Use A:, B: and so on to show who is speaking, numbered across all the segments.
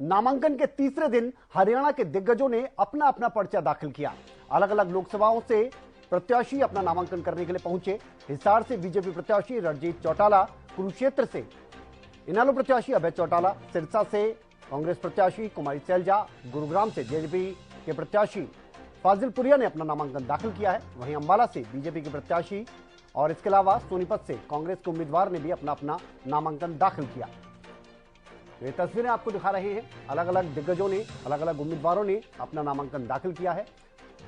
A: नामांकन के तीसरे दिन हरियाणा के दिग्गजों ने अपना अपना पर्चा दाखिल किया। अलग अलग लोकसभाओं से प्रत्याशी अपना नामांकन करने के लिए पहुंचे। हिसार से बीजेपी प्रत्याशी रणजीत चौटाला, कुरुक्षेत्र से इनेलो प्रत्याशी अभय चौटाला, सिरसा से कांग्रेस प्रत्याशी कुमारी सैलजा, गुरुग्राम से जेजेपी के प्रत्याशी फाजिल पुरिया ने अपना नामांकन दाखिल किया है। वहीं अंबाला से बीजेपी के प्रत्याशी और इसके अलावा सोनीपत से कांग्रेस के उम्मीदवार ने भी अपना अपना नामांकन दाखिल किया। ये तस्वीरें आपको दिखा रहे हैं। अलग अलग दिग्गजों ने, अलग अलग उम्मीदवारों ने अपना नामांकन दाखिल किया है।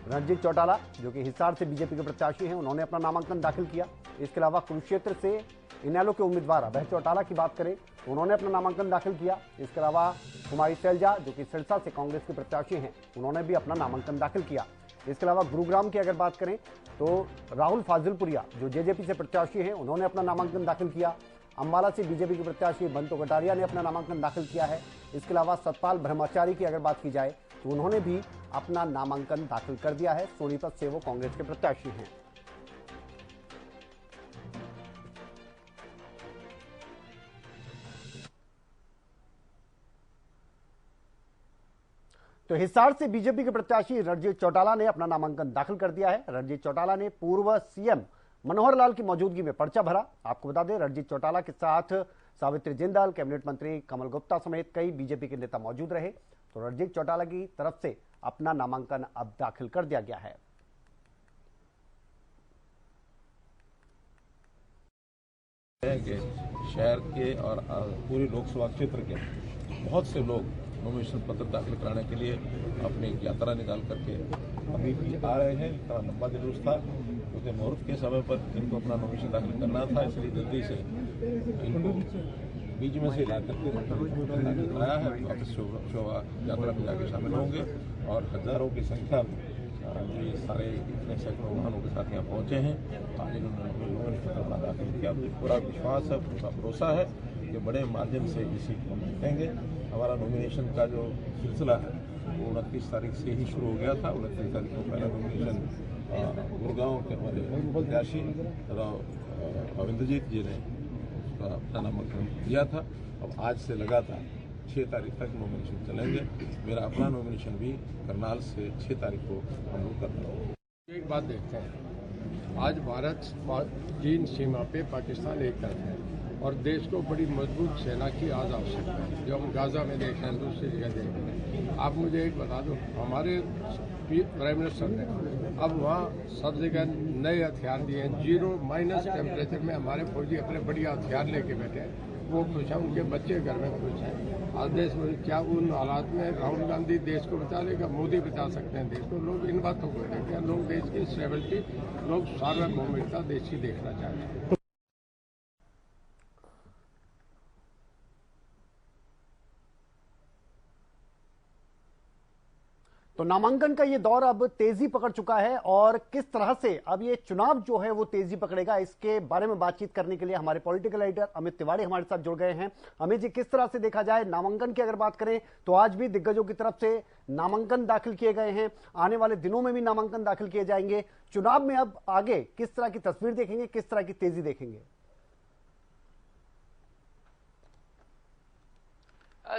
A: रणजीत चौटाला जो कि हिसार से बीजेपी के प्रत्याशी हैं, उन्होंने अपना नामांकन दाखिल किया। इसके अलावा कुरुक्षेत्र से इनेलो के उम्मीदवार अभय चौटाला की बात करें तो उन्होंने अपना नामांकन दाखिल किया। इसके अलावा कुमारी सैलजा जो कि सिरसा से कांग्रेस के प्रत्याशी हैं, उन्होंने भी अपना नामांकन दाखिल किया। इसके अलावा गुरुग्राम की अगर बात करें तो राहुल फाजिलपुरिया जो जेजेपी से प्रत्याशी हैं, उन्होंने अपना नामांकन दाखिल किया। अंबाला से बीजेपी के प्रत्याशी बंतो कटारिया ने अपना नामांकन दाखिल किया है। इसके अलावा सतपाल ब्रह्मचारी की अगर बात की जाए तो उन्होंने भी अपना नामांकन दाखिल कर दिया है। सोनीपत से वो कांग्रेस के प्रत्याशी हैं। तो हिसार से बीजेपी के प्रत्याशी रणजीत चौटाला ने अपना नामांकन दाखिल कर दिया है। रणजीत चौटाला ने पूर्व सीएम मनोहर लाल की मौजूदगी में पर्चा भरा। आपको बता दें, रणजीत चौटाला के साथ सावित्री जिंदाल, कैबिनेट मंत्री कमल गुप्ता समेत कई बीजेपी के नेता मौजूद रहे। तो रणजीत चौटाला की तरफ से अपना नामांकन अब दाखिल कर दिया गया है।
B: शहर के और पूरे लोकसभा क्षेत्र के बहुत से लोग नॉमिनेशन पत्र दाखिल कराने के लिए अपनी यात्रा निकाल करके अभी भी आ रहे हैं। इतना लंबा जुलूस था क्योंकि मुहूर्त के समय पर इनको अपना नॉमिनेशन दाखिल करना था, इसलिए जल्दी से इनको बीच में से ला करके दाखिल कराया है। वापस शोभा यात्रा में जाके शामिल होंगे और हजारों की संख्या में ये सारे इतने सैकड़ों वाहनों के साथ यहाँ पहुँचे हैं। आज इन्होंने नॉमिनेशन पत्र दाखिल किया। मुझे पूरा विश्वास है, पूरा भरोसा है कि बड़े माध्यम से इस सीट को जीतेंगे। हमारा नॉमिनेशन का जो सिलसिला है वो 29 तारीख से ही शुरू हो गया था। 29 तारीख को पहला नॉमिनेशन गुड़गांव के हमारे प्रत्याशी अविंदरजीत जी ने उसका अपना नामांकन दिया था। अब आज से लगातार 6 तारीख तक नॉमिनेशन चलेंगे। मेरा अपना नॉमिनेशन भी करनाल से 6 तारीख को हम लोग करना है।
C: एक बात देखते हैं, आज भारत चीन सीमा पे पाकिस्तान एक तरफ है और देश को बड़ी मजबूत सेना की आज आवश्यकता है, जो हम गाजा में देख रहे हैं, दूसरी जगह देख रहे हैं। आप मुझे एक बता दो, हमारे प्राइम मिनिस्टर ने अब वहाँ सब जगह नए हथियार दिए हैं। 0- टेम्परेचर में हमारे फौजी अपने बढ़िया हथियार लेके बैठे हैं। वो खुश हैं, उनके बच्चे घर में खुश हैं। आज देश में क्या उन हालात में राहुल गांधी देश को बचा लेगा? मोदी बचा सकते हैं देश को। लोग इन बातों को देखते हैं। लोग देश की स्टेबिलिटी, लोग सार्वभौमिकता देश की देखना चाहते हैं।
A: तो नामांकन का ये दौर अब तेजी पकड़ चुका है और किस तरह से अब ये चुनाव जो है वो तेजी पकड़ेगा, इसके बारे में बातचीत करने के लिए हमारे पॉलिटिकल एडिटर अमित तिवारी हमारे साथ जुड़ गए हैं। अमित जी, किस तरह से देखा जाए नामांकन की अगर बात करें तो आज भी दिग्गजों की तरफ से नामांकन दाखिल किए गए हैं, आने वाले दिनों में भी नामांकन दाखिल किए जाएंगे। चुनाव में अब आगे किस तरह की तस्वीर देखेंगे, किस तरह की तेजी देखेंगे?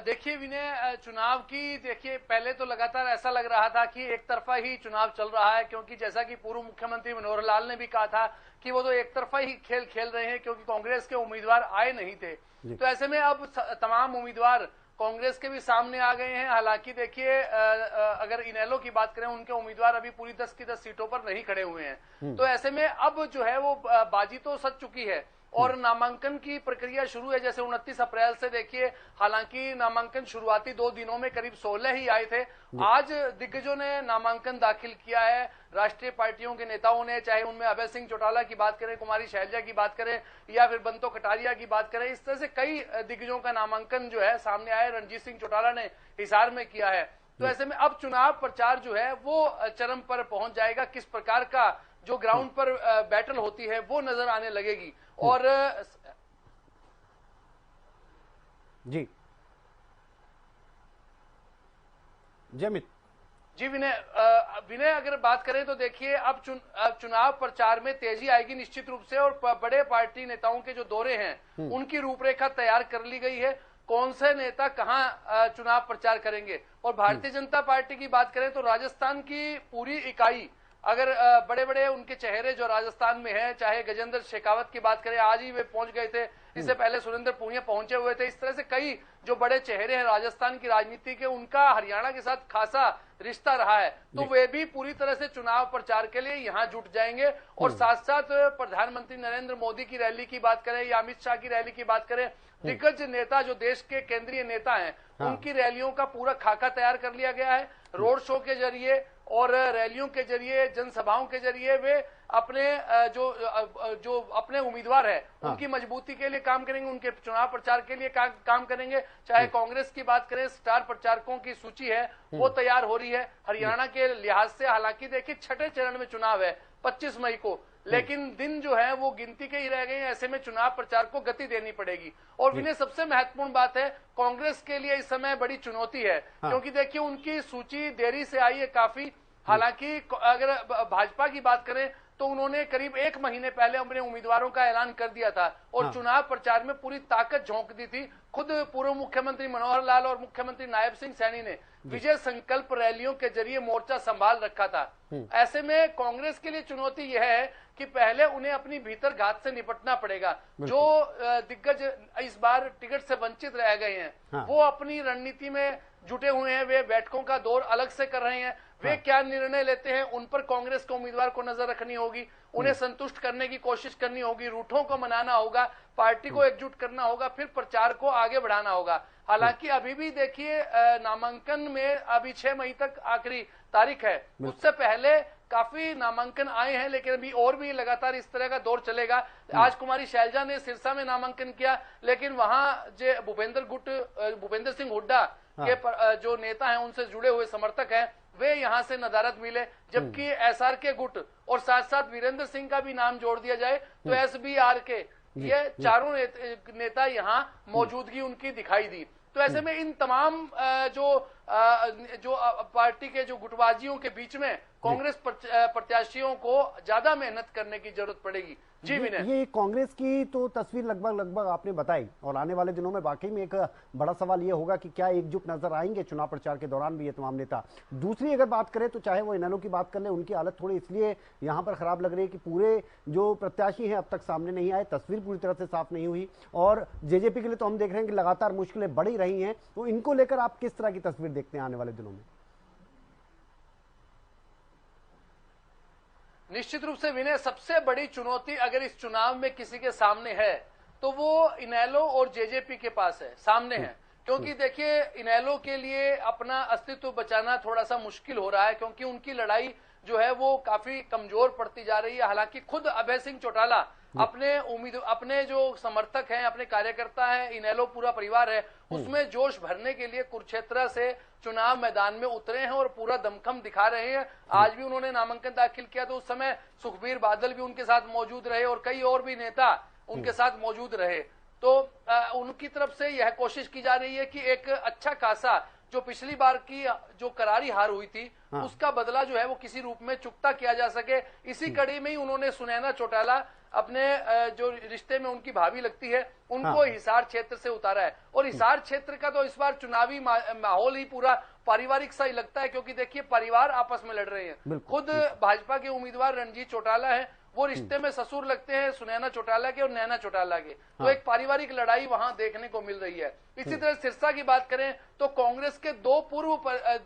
D: देखिए विनय, चुनाव की देखिए पहले तो लगातार ऐसा लग रहा था कि एक तरफा ही चुनाव चल रहा है, क्योंकि जैसा कि पूर्व मुख्यमंत्री मनोहर लाल ने भी कहा था कि वो तो एक तरफा ही खेल खेल रहे हैं क्योंकि कांग्रेस के उम्मीदवार आए नहीं थे। तो ऐसे में अब तमाम उम्मीदवार कांग्रेस के भी सामने आ गए हैं। हालांकि देखिए अगर इनेलो की बात करें, उनके उम्मीदवार अभी पूरी 10 की 10 सीटों पर नहीं खड़े हुए हैं। तो ऐसे में अब जो है वो बाजी तो सज चुकी है और नामांकन की प्रक्रिया शुरू है। जैसे 29 अप्रैल से देखिए, हालांकि नामांकन शुरुआती 2 दिनों में करीब 16 ही आए थे। आज दिग्गजों ने नामांकन दाखिल किया है। राष्ट्रीय पार्टियों के नेताओं ने, चाहे उनमें अभय सिंह चौटाला की बात करें, कुमारी सैलजा की बात करें या फिर बंतो कटारिया की बात करें, इस तरह से कई दिग्गजों का नामांकन जो है सामने आया। रणजीत सिंह चौटाला ने हिसार में किया है। तो ऐसे में अब चुनाव प्रचार जो है वो चरम पर पहुंच जाएगा। किस प्रकार का जो ग्राउंड पर बैटल होती है वो नजर आने लगेगी। और
A: जी जमित
D: जी विनय अगर बात करें तो देखिए अब चुनाव प्रचार में तेजी आएगी निश्चित रूप से। और बड़े पार्टी नेताओं के जो दौरे हैं उनकी रूपरेखा तैयार कर ली गई है। कौन से नेता कहां चुनाव प्रचार करेंगे। और भारतीय जनता पार्टी की बात करें तो राजस्थान की पूरी इकाई, अगर बड़े बड़े उनके चेहरे जो राजस्थान में हैं, चाहे गजेंद्र शेखावत की बात करें, आज ही वे पहुंच गए थे, इससे पहले सुरेंद्र पूनिया पहुंचे हुए थे, इस तरह से कई जो बड़े चेहरे हैं राजस्थान की राजनीति के, उनका हरियाणा के साथ खासा रिश्ता रहा है, तो वे भी पूरी तरह से चुनाव प्रचार के लिए यहां जुट जाएंगे। और साथ साथ प्रधानमंत्री नरेंद्र मोदी की रैली की बात करें या अमित शाह की रैली की बात करें, दिग्गज नेता जो देश के केंद्रीय नेता हैं, उनकी रैलियों का पूरा खाका तैयार कर लिया गया है। रोड शो के जरिए और रैलियों के जरिए, जनसभाओं के जरिए वे अपने जो अपने उम्मीदवार है उनकी मजबूती के लिए काम करेंगे, उनके चुनाव प्रचार के लिए काम करेंगे। चाहे कांग्रेस की बात करें, स्टार प्रचारकों की सूची है वो तैयार हो रही है। हरियाणा के लिहाज से हालांकि देखिए छठे चरण में चुनाव है 25 मई को, लेकिन दिन जो है वो गिनती के ही रह गए हैं। ऐसे में चुनाव प्रचार को गति देनी पड़ेगी। और विनय, सबसे महत्वपूर्ण बात है, कांग्रेस के लिए इस समय बड़ी चुनौती है, क्योंकि देखिए उनकी सूची देरी से आई है काफी। हालांकि अगर भाजपा की बात करें तो उन्होंने करीब 1 महीने पहले अपने उम्मीदवारों का ऐलान कर दिया था और चुनाव प्रचार में पूरी ताकत झोंक दी थी। खुद पूर्व मुख्यमंत्री मनोहर लाल और मुख्यमंत्री नायब सिंह सैनी ने विजय संकल्प रैलियों के जरिए मोर्चा संभाल रखा था। ऐसे में कांग्रेस के लिए चुनौती यह है कि पहले उन्हें अपनी भीतर घात से निपटना पड़ेगा। जो दिग्गज इस बार टिकट से वंचित रह गए हैं वो अपनी रणनीति में जुटे हुए हैं, वे बैठकों का दौर अलग से कर रहे हैं। वे क्या निर्णय लेते हैं उन पर कांग्रेस के उम्मीदवार को नजर रखनी होगी, उन्हें संतुष्ट करने की कोशिश करनी होगी, रूठों को मनाना होगा, पार्टी को एकजुट करना होगा, फिर प्रचार को आगे बढ़ाना होगा। हालांकि अभी भी देखिए नामांकन में अभी 6 मई तक आखिरी तारीख है, उससे पहले काफी नामांकन आए हैं, लेकिन अभी और भी लगातार इस तरह का दौर चलेगा। आज कुमारी शैलजा ने सिरसा में नामांकन किया, लेकिन वहां जो भूपेंद्र सिंह हुड्डा के जो नेता हैं, उनसे जुड़े हुए समर्थक हैं, वे यहां से नदारद मिले। जबकि एसआर के गुट और साथ साथ वीरेंद्र सिंह का भी नाम जोड़ दिया जाए तो एसबीआर के ये चारों नेता यहां मौजूदगी उनकी दिखाई दी। तो ऐसे में इन तमाम जो पार्टी के जो गुटबाजियों के बीच में कांग्रेस प्रत्याशियों को ज्यादा मेहनत करने की जरूरत पड़ेगी। जी विनय,
A: ये कांग्रेस की तो तस्वीर लगभग आपने बताई, और आने वाले दिनों में वाकई में एक बड़ा सवाल ये होगा कि क्या एकजुट नजर आएंगे चुनाव प्रचार के दौरान भी ये तमाम नेता। दूसरी अगर बात करें तो चाहे वो इनेलो की बात कर ले, उनकी हालत थोड़ी इसलिए यहाँ पर खराब लग रही है कि पूरे जो प्रत्याशी हैं अब तक सामने नहीं आए, तस्वीर पूरी तरह से साफ नहीं हुई। और जेजेपी के लिए तो हम देख रहे हैं कि लगातार मुश्किलें बढ़ी रही हैं, तो इनको लेकर आप किस तरह की तस्वीर देखते हैं आने वाले दिनों में?
D: निश्चित रूप से विनय, सबसे बड़ी चुनौती अगर इस चुनाव में किसी के सामने है तो वो इनेलो और जेजेपी के पास है, सामने है। क्योंकि देखिए इनेलो के लिए अपना अस्तित्व बचाना थोड़ा सा मुश्किल हो रहा है, क्योंकि उनकी लड़ाई जो है वो काफी कमजोर पड़ती जा रही है। हालांकि खुद अभय सिंह चौटाला अपने जो समर्थक हैं, अपने कार्यकर्ता हैं, इनेलो पूरा परिवार है, उसमें जोश भरने के लिए कुरुक्षेत्र से चुनाव मैदान में उतरे हैं और पूरा दमखम दिखा रहे हैं। आज भी उन्होंने नामांकन दाखिल किया तो उस समय सुखबीर बादल भी उनके साथ मौजूद रहे और कई और भी नेता उनके साथ मौजूद रहे। तो उनकी तरफ से यह कोशिश की जा रही है कि एक अच्छा खासा जो पिछली बार की जो करारी हार हुई थी उसका बदला जो है वो किसी रूप में चुकता किया जा सके। इसी कड़ी में ही उन्होंने सुनैना चौटाला अपने जो रिश्ते में उनकी भाभी लगती है उनको हिसार क्षेत्र से उतारा है। और हिसार क्षेत्र का तो इस बार चुनावी माहौल ही पूरा पारिवारिक सा ही लगता है, क्योंकि देखिए परिवार आपस में लड़ रहे हैं। खुद भाजपा के उम्मीदवार रणजीत चौटाला है, वो रिश्ते में ससुर लगते हैं सुनैना चौटाला के और नैना चौटाला के। तो एक पारिवारिक लड़ाई वहां देखने को मिल रही है। इसी तरह सिरसा की बात करें तो कांग्रेस के 2 पूर्व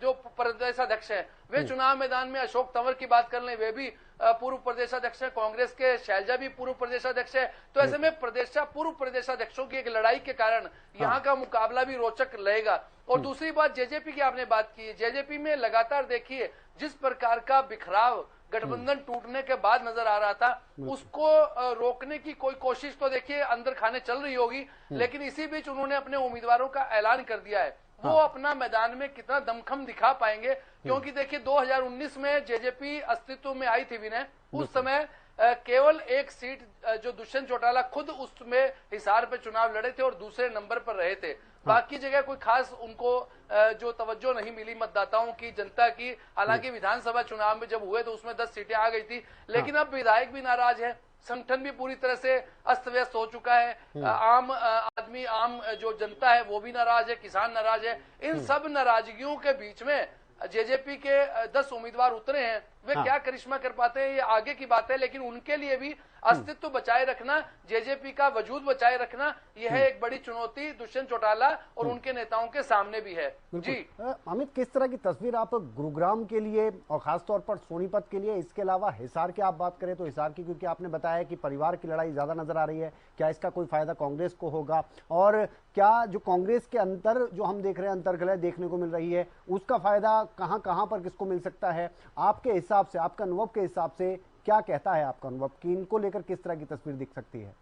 D: जो प्रदेशाध्यक्ष हैं वे चुनाव मैदान में, अशोक तंवर की बात कर लें वे भी पूर्व प्रदेशाध्यक्ष है, कांग्रेस के शैलजा भी पूर्व प्रदेशाध्यक्ष है। तो ऐसे में पूर्व प्रदेशाध्यक्षों की एक लड़ाई के कारण यहाँ का मुकाबला भी रोचक रहेगा। और दूसरी बात जेजेपी की आपने बात की, जेजेपी में लगातार देखिए जिस प्रकार का बिखराव गठबंधन टूटने के बाद नजर आ रहा था, उसको रोकने की कोई कोशिश तो देखिए अंदर खाने चल रही होगी, लेकिन इसी बीच उन्होंने अपने उम्मीदवारों का ऐलान कर दिया है। वो अपना मैदान में कितना दमखम दिखा पाएंगे, क्योंकि देखिए 2019 में जेजेपी अस्तित्व में आई थी विनय, उस समय केवल एक सीट जो दुष्यंत चौटाला खुद उसमें हिसार पे चुनाव लड़े थे और दूसरे नंबर पर रहे थे। बाकी जगह कोई खास उनको जो तवज्जो नहीं मिली मतदाताओं की, जनता की। हालांकि विधानसभा चुनाव में जब हुए तो उसमें 10 सीटें आ गई थी, लेकिन अब विधायक भी नाराज है, संगठन भी पूरी तरह से अस्त व्यस्त हो चुका है। आम आदमी, आम जो जनता है वो भी नाराज है, किसान नाराज है। इन सब नाराजगियों के बीच में जेजेपी के 10 उम्मीदवार उतरे हैं। वे क्या करिश्मा कर पाते हैं ये आगे की बात है, लेकिन उनके लिए भी अस्तित्व बचाए रखना, जेजेपी का वजूद बचाए रखना, यह एक बड़ी चुनौती दुष्यंत चौटाला और उनके नेताओं के सामने भी है। जी
A: अमित, किस तरह की तस्वीर आप गुरुग्राम के लिए और खासतौर पर सोनीपत के लिए, इसके अलावा हिसार की आप बात करें तो हिसार की, क्योंकि आपने बताया कि परिवार की लड़ाई ज्यादा नजर आ रही है, क्या इसका कोई फायदा कांग्रेस को होगा, और क्या जो कांग्रेस के अंतर जो हम देख रहे हैं, अंतर्कलह देखने को मिल रही है, उसका फायदा कहां कहां पर किसको मिल सकता है? आपके हिसाब से, आपका अनुभव के हिसाब से क्या कहता है आपका अनुभव कि इनको लेकर किस तरह की तस्वीर दिख सकती है?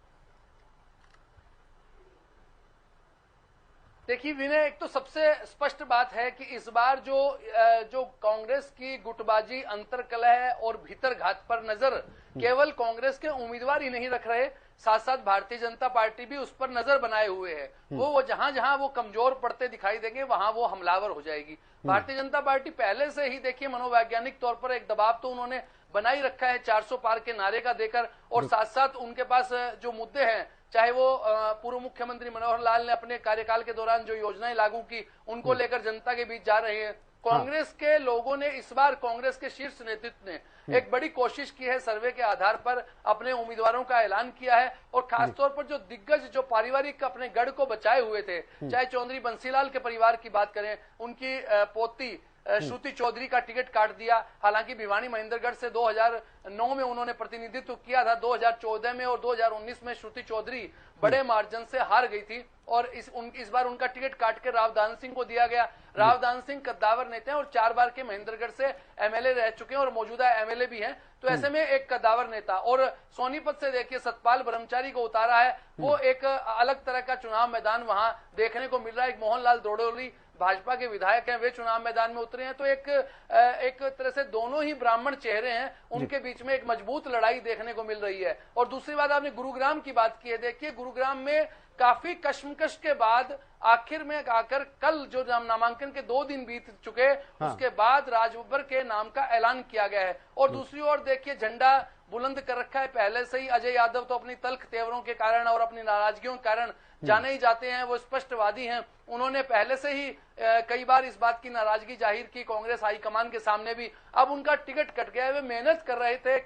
D: देखिए विनय, एक तो सबसे स्पष्ट बात है कि इस बार जो कांग्रेस की गुटबाजी, अंतरकलह और भीतर घात पर नजर केवल कांग्रेस के उम्मीदवार ही नहीं रख रहे, साथ साथ भारतीय जनता पार्टी भी उस पर नजर बनाए हुए है। वो जहां जहां वो कमजोर पड़ते दिखाई देंगे वहां वो हमलावर हो जाएगी। भारतीय जनता पार्टी पहले से ही देखिए मनोवैज्ञानिक तौर पर एक दबाव तो उन्होंने बनाई रखा है 400 पार के नारे का देकर, और साथ साथ उनके पास जो मुद्दे हैं, चाहे वो पूर्व मुख्यमंत्री मनोहर लाल ने अपने कार्यकाल के दौरान जो योजनाएं लागू की उनको लेकर जनता के बीच जा रहे हैं। कांग्रेस के लोगों ने इस बार, कांग्रेस के शीर्ष नेतृत्व ने एक बड़ी कोशिश की है, सर्वे के आधार पर अपने उम्मीदवारों का ऐलान किया है, और खासतौर पर जो दिग्गज, जो पारिवारिक अपने गढ़ को बचाए हुए थे, चाहे चौधरी बंसीलाल के परिवार की बात करें, उनकी पोती श्रुति चौधरी का टिकट काट दिया। हालांकि भिवानी महेंद्रगढ़ से 2009 में उन्होंने प्रतिनिधित्व किया था, 2014 में और 2019 में श्रुति चौधरी बड़े मार्जिन से हार गई थी, और इस बार उनका टिकट काट के रावदान सिंह को दिया गया। रावदान सिंह कद्दावर नेता हैं और 4 बार के महेंद्रगढ़ से एमएलए रह चुके हैं और मौजूदा एमएलए भी हैं, तो ऐसे में एक कद्दावर नेता। और सोनीपत से देखिए सतपाल ब्रह्मचारी को उतारा है, वो एक अलग तरह का चुनाव मैदान वहां देखने को मिल रहा है। एक मोहनलाल दोड़ोली भाजपा के विधायक हैं, वे चुनाव मैदान में उतरे हैं, तो एक तरह से दोनों ही ब्राह्मण चेहरे हैं, उनके बीच में एक मजबूत लड़ाई देखने को मिल रही है। और दूसरी बात, आपने गुरुग्राम की बात की है, देखिए गुरुग्राम में काफी कश्मकश के बाद आखिर में आकर कल जो नामांकन के 2 दिन बीत चुके, उसके बाद राजबब्बर के नाम का ऐलान किया गया है। और दूसरी ओर देखिए झंडा बुलंद कर रखा है पहले से ही अजय यादव, तो अपनी तल्ख तेवरों के कारण और अपनी नाराजगियों के कारण जाने ही जाते हैं, वो स्पष्टवादी हैं। उन्होंने पहले से ही कई बार इस बात की नाराजगी जाहिर की कांग्रेस हाईकमान के सामने भी। अब उनका टिकट कट गया है, वे मेहनत कर रहे थे,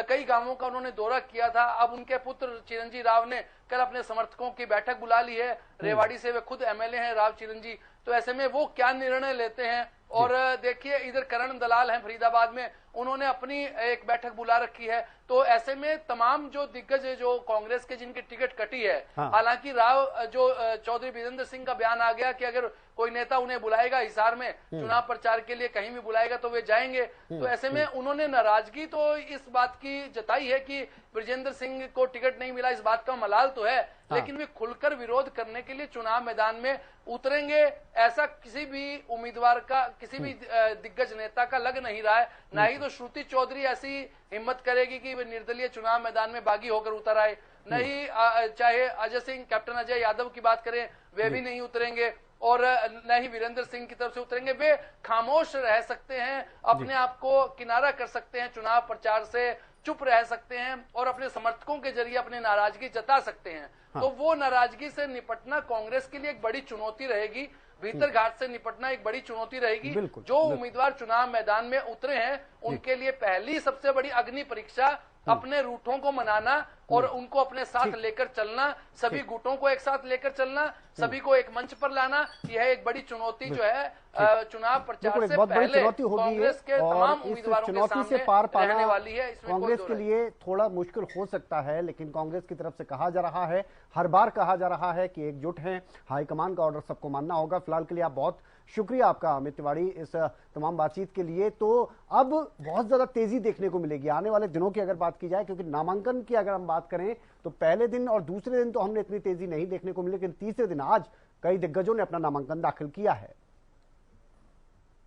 D: कई गांवों का उन्होंने दौरा किया था। अब उनके पुत्र चिरंजी राव ने कल अपने समर्थकों की बैठक बुला ली है, रेवाड़ी से वे खुद एमएलए हैं राव चिरंजी, तो ऐसे में वो क्या निर्णय लेते हैं। और देखिए इधर करण दलाल हैं फरीदाबाद में, उन्होंने अपनी एक बैठक बुला रखी है, तो ऐसे में तमाम जो दिग्गज जो कांग्रेस के जिनकी टिकट कटी है, हालांकि राव जो चौधरी वीरेंद्र सिंह का बयान आ गया कि अगर कोई नेता उन्हें बुलाएगा हिसार में चुनाव प्रचार के लिए, कहीं भी बुलाएगा तो वे जाएंगे। तो ऐसे में उन्होंने नाराजगी तो इस बात की जताई है कि ब्रजेंद्र सिंह को टिकट नहीं मिला, इस बात का मलाल तो है, लेकिन वे खुलकर विरोध करने के लिए चुनाव मैदान में उतरेंगे, ऐसा किसी भी उम्मीदवार का, किसी भी दिग्गज नेता का लग नहीं रहा है। ना ही तो श्रुति चौधरी ऐसी हिम्मत करेगी कि वे निर्दलीय चुनाव मैदान में बागी होकर उतर आए, नहीं चाहे अजय सिंह, कैप्टन अजय यादव की बात करें, वे भी नहीं उतरेंगे, और न ही वीरेंद्र सिंह की तरफ से उतरेंगे। वे खामोश रह सकते हैं, अपने आप को किनारा कर सकते हैं, चुनाव प्रचार से चुप रह सकते हैं और अपने समर्थकों के जरिए अपनी नाराजगी जता सकते हैं। तो वो नाराजगी से निपटना कांग्रेस के लिए एक बड़ी चुनौती रहेगी, भीतर घाट से निपटना एक बड़ी चुनौती रहेगी। जो उम्मीदवार चुनाव मैदान में उतरे हैं उनके लिए पहली सबसे बड़ी अग्नि परीक्षा अपने रूठों को मनाना और उनको अपने साथ लेकर चलना, सभी गुटों को एक साथ लेकर चलना, सभी को एक मंच पर लाना, यह एक बड़ी चुनौती जो है चुनाव प्रचार से पहले कांग्रेस के तमाम उम्मीदवारों के सामने रहने वाली है।
A: कांग्रेस के लिए थोड़ा मुश्किल हो सकता है, लेकिन कांग्रेस की तरफ से कहा जा रहा है, हर बार कहा जा रहा है कि एकजुट हैं, हाईकमान का ऑर्डर सबको मानना होगा। फिलहाल के लिए आप बहुत शुक्रिया आपका अमित तिवारी इस तमाम बातचीत के लिए। तो अब बहुत ज्यादा तेजी देखने को मिलेगी आने वाले दिनों की अगर बात की जाए, क्योंकि नामांकन की अगर हम बात करें तो पहले दिन और दूसरे दिन तो हमने इतनी तेजी नहीं देखने को मिली, लेकिन तीसरे दिन आज कई दिग्गजों ने अपना नामांकन दाखिल किया है।